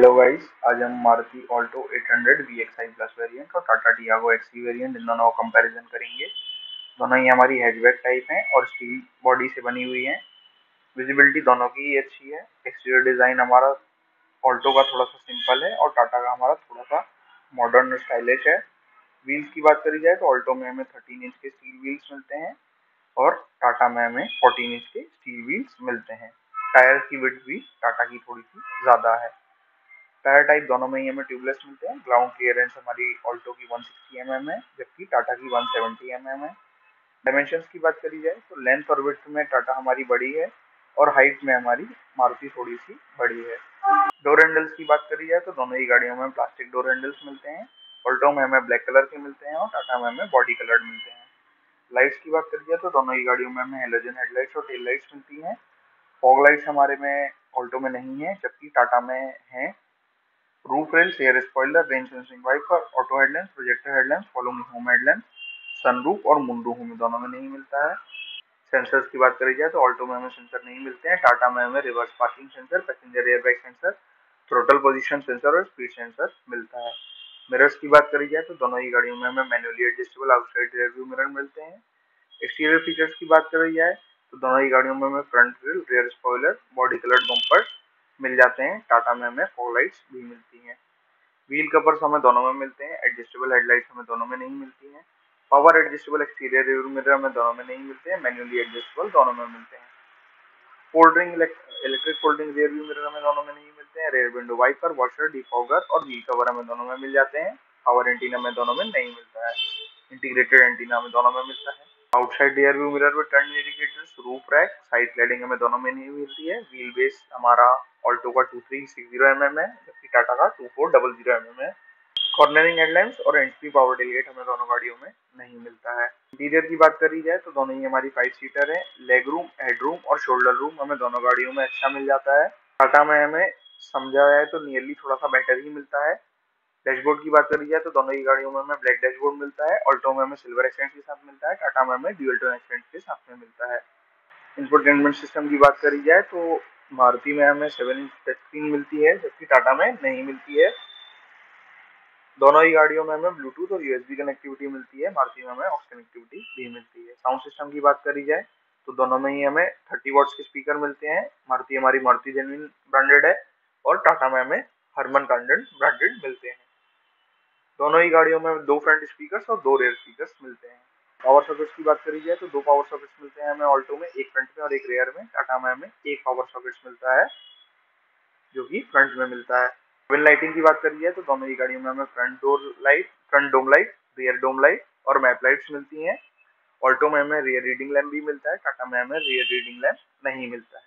Hello guys, आज हम Maruti Alto 800 VXI plus variant और टाटा टियागो एक्सी वेरिएंट इन दोनों का कंपैरिजन करेंगे। दोनों ही हमारी हैचबैक टाइप हैं और स्टील बॉडी से बनी हुई हैं। विजिबिलिटी दोनों की ही अच्छी है। एक्सटीरियर डिजाइन हमारा ऑल्टो का थोड़ा सा सिंपल है और टाटा का हमारा थोड़ा सा मॉडर्न और स्टाइलिश है। व्हील्स की बात करी जाए तो ऑल्टो में हमें 13 इंच के स्टील व्हील्स मिलते हैं और टाटा में हमें 14 इंच के स्टील व्हील्स मिलते हैं। टायर की विड्थ भी टाटा की थोड़ी सी ज्यादा है। टायर टाइप दोनों में ही हमें ट्यूबलेस मिलते हैं। ग्राउंड क्लियरेंस हमारी ऑल्टो की 160 mm है, जबकि टाटा की 170 mm है। डायमेंशंस की बात करी जाए तो लेंथ और विड्थ में टाटा हमारी बड़ी है और हाइट में हमारी मारुति थोड़ी सी बड़ी है। डोर हैंडल्स की बात करी जाए तो दोनों ही गाड़ियों में प्लास्टिक डोर हैंडल्स मिलते हैं। ऑल्टो में हमें ब्लैक कलर के मिलते हैं और टाटा में हमें बॉडी कलर मिलते हैं। लाइट्स की बात करी जाए तो दोनों ही गाड़ियों में हमें हेलोजन हेडलाइट्स और टेल लाइट्स मिलती हैं। फॉग लाइट्स हमारे में ऑल्टो में नहीं है, जबकि टाटा में है। Roof rails, air spoiler, rain sensing wiper, auto headlamps, projector lamps, following home headlamps, sunroof और मुंडू में दोनों में नहीं मिलता है। सेंसर्स की बात करी जाए तो ऑल्टो में हमें सेंसर नहीं मिलते हैं। टाटा में हमें reverse parking sensor, passenger airbag sensor, throttle position sensor और स्पीड सेंसर मिलता है। मिरर्स की बात करी जाए तो दोनों ही गाड़ियों में हमें manually adjustable outside rear view mirror मिलते हैं। एक्सटीरियर फीचर्स की बात करी जाए तो दोनों ही गाड़ियों में हमें front grille, rear spoiler, body coloured bumper मिल जाते हैं। टाटा में हमें फॉग लाइट्स भी मिलती हैं। व्हील कवर्स हमें दोनों में मिलते हैं। एडजस्टेबल हेडलाइट्स हमें दोनों में नहीं मिलती हैं। Power adjustable exterior rear mirror हमें दोनों में नहीं मिलते हैं। मैन्युअली एडजस्टेबल दोनों में मिलते हैं। Folding electric folding rear view mirror हमें दोनों में नहीं मिलते हैं। Rear window wiper, washer, defogger और व्हील कवर हमें दोनों में मिल जाते हैं। पावर एंटीना हमें दोनों में नहीं मिलता है। इंटीग्रेटेड एंटीना हमें दोनों में मिलता है। Outside rear view mirror with turn indicators, roof rack, side cladding हमें दोनों में नहीं मिलती है। व्हील बेस हमारा ऑल्टो का 2360 mm है, जबकि टाटा का 2400 mm है। कॉर्नरिंग हेडलैम्प्स और हैंड्स फ्री पावर टेलगेट हमें दोनों गाड़ियों में नहीं मिलता है। इंटीरियर की बात करी जाए तो दोनों ही हमारी 5 सीटर है। लेग रूम, हेड रूम और शोल्डर रूम हमें दोनों गाड़ियों में अच्छा मिल जाता है। टाटा में हमें समझा जाए तो नियरली थोड़ा सा बेटर ही मिलता है। डैशबोर्ड की बात करी जाए तो दोनों ही गाड़ियों में हमें ब्लैक डैशबोर्ड मिलता है। ऑल्टो में हमें सिल्वर एक्सेंट के साथ मिलता है। टाटा में हमें ड्यूअल टोन एक्सेंट के साथ में मिलता है। इंफोटेनमेंट सिस्टम की बात करी जाए तो मारुति में हमें 7 इंच टच स्क्रीन मिलती है, जबकि टाटा में नहीं मिलती है। दोनों ही गाड़ियों में हमें ब्लूटूथ और यूएसबी कनेक्टिविटी मिलती है। मारुति में हमें ऑक्स कनेक्टिविटी भी मिलती है। साउंड सिस्टम की बात करी जाए तो दोनों में ही हमें 30 वॉट्स के स्पीकर मिलते हैं। मारुति हमारी मारुति जेन्युइन ब्रांडेड है और टाटा में हमें हरमन ब्रांडेड मिलते हैं। दोनों ही गाड़ियों में 2 फ्रंट स्पीकर्स और 2 रेयर स्पीकर्स मिलते हैं। पावर सॉकेट्स की बात करी जाए तो 2 पावर सॉकेट्स मिलते हैं हमें ऑल्टो में, एक फ्रंट में और एक रेयर में। टाटा में हमें एक पावर सॉकेट्स मिलता है जो कि फ्रंट में मिलता है। विंड लाइटिंग की बात करी जाए तो दोनों ही गाड़ियों में हमें फ्रंट डोम लाइट, रियर डोम लाइट और मैप लाइट्स मिलती हैं। ऑल्टो में हमें रियर रीडिंग लैंप भी मिलता है। टाटा में हमें रियर रीडिंग लैंप नहीं मिलता है।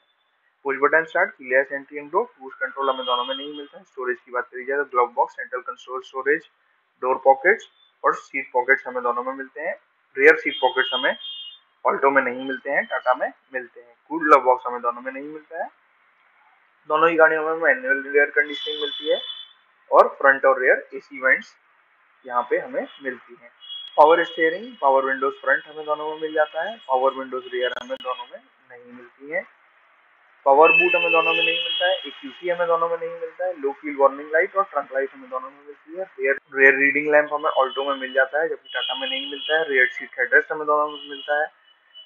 Push button start, keyless entry and door, cruise control हमें दोनों में नहीं मिलता है। स्टोरेज की बात करी जाए तो glove box, central console storage, door pockets और सीट पॉकेट्स हमें दोनों में मिलते हैं। रियर सीट पॉकेट्स हमें ऑल्टो में नहीं मिलते हैं, टाटा में मिलते हैं। कूल ग्लव बॉक्स हमें दोनों में नहीं मिलता है। दोनों ही गाड़ियों में मैनुअल एयर कंडीशनिंग मिलती है और फ्रंट और रियर एसी वेंट्स यहाँ पे हमें मिलती हैं। Power steering, power Windows front हमें दोनों में मिल जाता है। पावर विंडोज रियर हमें दोनों में नहीं मिलती है। पावर बूट हमें दोनों में नहीं मिलता है। EQC हमें दोनों में नहीं मिलता है। लो व्हील वार्निंग लाइट और ट्रंक लाइट हमें दोनों में मिलती है। रियर रीडिंग लैंप हमें ऑल्टो में मिल जाता है, जबकि टाटा में नहीं मिलता है। रियर सीट हेडरेस्ट हमें दोनों में मिलता है।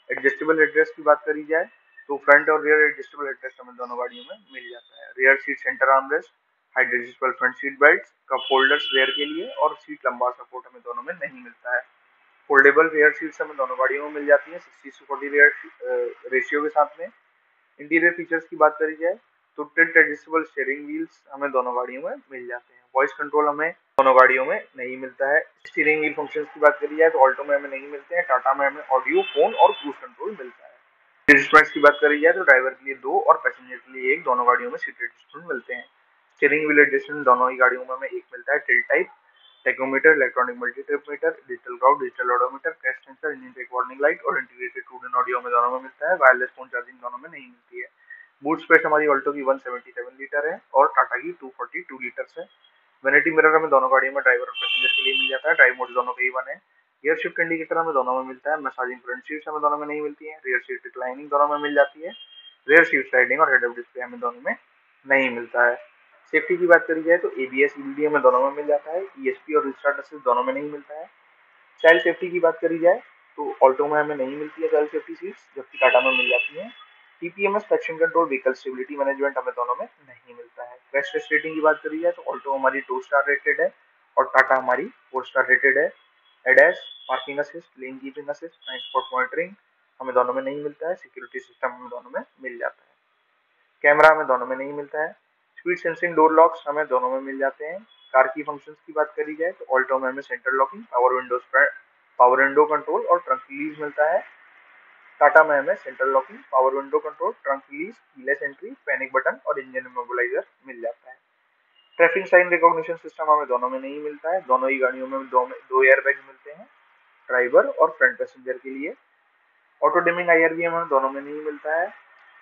एडजस्टेबल हेडरेस्ट की बात करी जाए तो फ्रंट और रियर एडजस्टेबल हेडरेस्ट हमें दोनों गाड़ियों में मिल जाता है। Rear seat centre armrest, height adjustable front seat belt, cup holders rear के लिए और सीट लंबा सपोर्ट हमें दोनों में नहीं मिलता है। फोल्डेबल रियर सीट्स हमें दोनों गाड़ियों में मिल जाती है 60:40 रियर रेशियो के साथ में। इंटीरियर फीचर्स की बात करी जाए तो टिल्ट एडजस्टेबल स्टीयरिंग व्हील्स हमें दोनों गाड़ियों में मिल जाते हैं। वॉइस कंट्रोल हमें दोनों गाड़ियों में नहीं मिलता है। स्टीयरिंग व्हील फंक्शंस की बात करी जाए तो ऑल्टो में हमें नहीं मिलते हैं। टाटा में हमें ऑडियो, फोन और क्रूज कंट्रोल मिलता है। एडजस्टमेंट्स की बात करी जाए तो ड्राइवर के लिए 2 और पैसेंजर के लिए 1 दोनों गाड़ियों में सीट एडजस्टमेंट मिलते हैं। स्टीयरिंग व्हील एडजस्टमेंट दोनों ही गाड़ियों में हमें एक मिलता है। Tilt type, tachometer, electronic multi trip meter, digital clock, digital odometer, crash sensor, engine brake warning light और इंटीग्रेटेड टूल इन ऑडियो में दोनों में मिलता है। वायरलेस फोन चार्जिंग दोनों में नहीं मिलती है। बूट स्पेस हमारी ऑल्टो की 177 लीटर है और टाटा की 242 लीटर है। वैनिटी मिरर हमें दोनों गाड़ियों में ड्राइवर और पैसेंजर के लिए मिल जाता है। ड्राइव मोड दोनों के ही 1 है। गियर शिफ्ट इंडिकेटर हमें दोनों में मिलता है। मसाजिंग फ्रंट सीट्स हमें दोनों में नहीं मिलती है। रियर सीट रिक्लाइनिंग दोनों में मिल जाती है। रियर सीट स्लाइडिंग और हेड अप डिस्प्ले हमें दोनों में नहीं मिलता है। सेफ्टी की बात करी जाए तो ABS EBD हमें दोनों में मिल जाता है, ESP और रिस्टार्ट असिस्ट दोनों में नहीं मिलता है। चाइल्ड सेफ्टी की बात करी जाए तो ऑल्टो में हमें नहीं मिलती है चाइल्ड सेफ्टी सीट्स, जबकि टाटा में मिल जाती है। TPMS traction control vehicle stability management हमें दोनों में नहीं मिलता है। क्रैश टेस्ट रेटिंग की बात करी जाए तो ऑल्टो हमारी 2 स्टार रेटेड है और टाटा हमारी 4 स्टार रेटेड है। ADAS, parking assist, lane keeping assist, blind spot monitoring हमें दोनों में नहीं मिलता है। सिक्योरिटी सिस्टम हमें दोनों में मिल जाता है। कैमरा हमें दोनों में नहीं मिलता है। स्पीड सेंसिंग डोर लॉक्स हमें दोनों में मिल जाते हैं। कार की फंक्शंस की बात करी जाए तो ऑल्टो में हमें centre locking, power window control और ट्रंक रिलीज मिलता है। टाटा में हमें central locking, power window control, trunk release, keyless entry, panic button और इंजन इमोबिलाइजर मिल जाता है। ट्रैफिक साइन रिकॉग्निशन सिस्टम हमें दोनों में नहीं मिलता है। दोनों ही गाड़ियों में दो एयरबैग मिलते हैं, ड्राइवर और फ्रंट पैसेंजर के लिए। ऑटो डिमिंग IR भी हमें दोनों में नहीं मिलता है।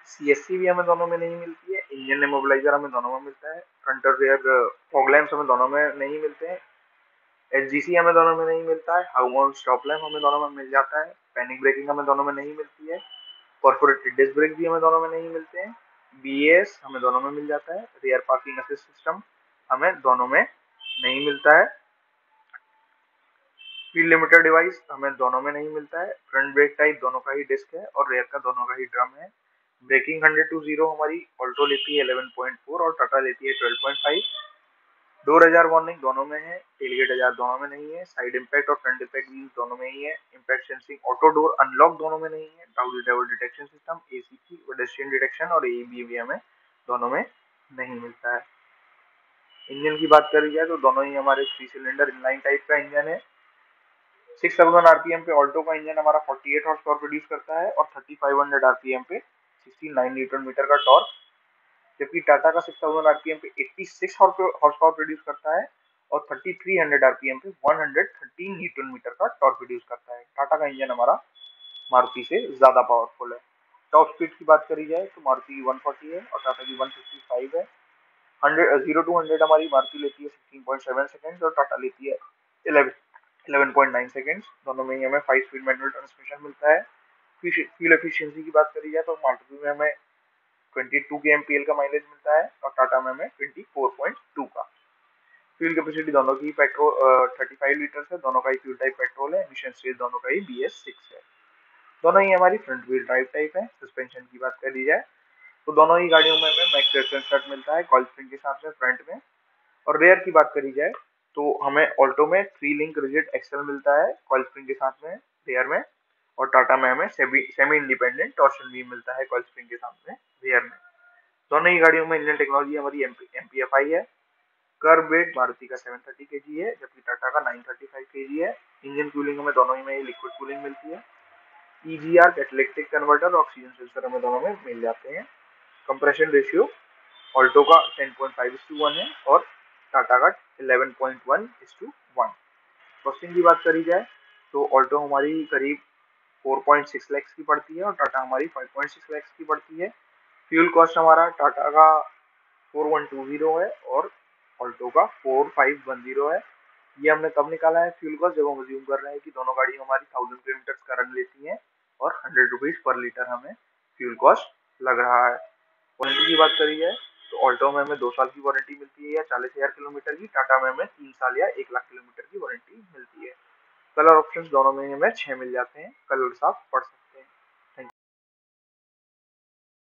CSC भी हमें दोनों में नहीं मिलती है। इंजन इमोबिलाइजर हमें दोनों में मिलता है। फ्रंट और रियर फॉग लैंप्स हमें दोनों में नहीं मिलते हैं। HGC हमें दोनों में नहीं मिलता है। हाउ स्टॉप लैम्प हमें दोनों में मिल जाता है। पैनिक ब्रेकिंग हमें दोनों में नहीं मिलती है। कॉर्पोरेटेड डिस्क ब्रेक भी हमें दोनों में नहीं मिलते हैं। BAS हमें दोनों में मिल जाता है। रियर पार्किंग असिस्ट सिस्टम हमें दोनों में नहीं मिलता है। स्पीड लिमिटर डिवाइस हमें दोनों में नहीं मिलता है। फ्रंट ब्रेक टाइप दोनों का ही डिस्क है और रियर का दोनों का ही ड्रम है। ब्रेकिंग 100 to 0 हमारी ऑल्टो लेती है 11.4 और टाटा लेती है 12.5। डोर हजार वार्निंग दोनों में है। टेलगेट हजार दोनों में नहीं है। साइड इम्पैक्ट और फ्रंट इम्पैक्ट व्हील्स दोनों में ही है। Impact sensing auto door unlock दोनों में नहीं है। Down detection system, ACC, pedestrian detection और AEB भी हमें दोनों में नहीं मिलता है। इंजन की बात करी जाए तो दोनों ही हमारे 3 सिलेंडर इनलाइन टाइप का इंजन है। 6,000 RPM पे ऑल्टो का इंजन हमारा 48 हॉर्स पावर प्रोड्यूस करता है और 3500 RPM पे 69 न्यूटन मीटर का टॉर्क, जबकि टाटा का 6000 RPM पे 86 हॉर्स पावर प्रोड्यूस करता है और 3300 RPM पे 113 न्यूटन मीटर का टॉर्क प्रोड्यूस करता है। टाटा का इंजन हमारा मारुति से ज्यादा पावरफुल है। टॉप स्पीड की बात करी जाए तो मारुति की 140 है और टाटा की 155 है। 0 to 100 हमारी मारुति लेती है 16.7 सेकंड्स और टाटा लेती है 11.9 सेकंड्स। दोनों में ही हमें 5 स्पीड मैनुअल ट्रांसमिशन मिलता है। फ्यूल एफिशिएंसी की बात करी जाए तो मारुति में हमें 22 kmpl का माइलेज मिलता है और टाटा में हमें 24.2 का। फ्यूल कैपेसिटी दोनों की पेट्रोल 35 लीटर है। दोनों का ही फ्यूल टाइप पेट्रोल है। एमिशन स्टेज दोनों का ही BS6 है। दोनों ही हमारी फ्रंट व्हील ड्राइव टाइप है। सस्पेंशन की बात करी जाए तो दोनों ही गाड़ियों में हमें मैक्स सेट मिलता है कॉइल स्प्रिंग के साथ में फ्रंट में। और रेयर की बात करी जाए तो हमें ऑल्टो में 3 लिंक रिजिड एक्सल मिलता है कॉइल स्प्रिंग के साथ में रेयर में, और टाटा में हमें सेमी इंडिपेंडेंट टॉर्शन भी मिलता है कॉइल स्प्रिंग के साथ में रेयर में। दोनों ही गाड़ियों में इंजन टेक्नोलॉजी हमारी MPFI है। कर्व वेट मारुति का 730 kg है जबकि टाटा का 935 kg है। इंजन कूलिंग हमें दोनों ही में लिक्विड कूलिंग मिलती है। EGR कैटलिटिक कन्वर्टर और ऑक्सीजन सेंसर हमें दोनों में मिल जाते हैं। कंप्रेशन रेशियो ऑल्टो का 10.5:1 है और टाटा का 11.1:1। कॉस्टिंग की बात करी जाए तो ऑल्टो हमारी करीब 4.6 लाख की पड़ती है और टाटा हमारी 5.6 लाख की पड़ती है। फ्यूल कॉस्ट हमारा टाटा का 4120 है और ऑल्टो का 4510 है। ये हमने तब निकाला है फ्यूल कॉस्ट जब हम अज्यूम कर रहे हैं कि दोनों गाड़ी हमारी 1000 किलोमीटर का रन लेती हैं और 100 रुपीज पर लीटर हमें फ्यूल कॉस्ट लग रहा है। वारंटी की बात करी जाए तो ऑल्टो में हमें 2 साल की वारंटी मिलती है या 40,000 किलोमीटर की। टाटा में हमें 3 साल या 1 लाख किलोमीटर की वारंटी मिलती है। कलर ऑप्शंस दोनों में हमें 6 मिल जाते हैं। कलर आप पढ़ सकते हैं।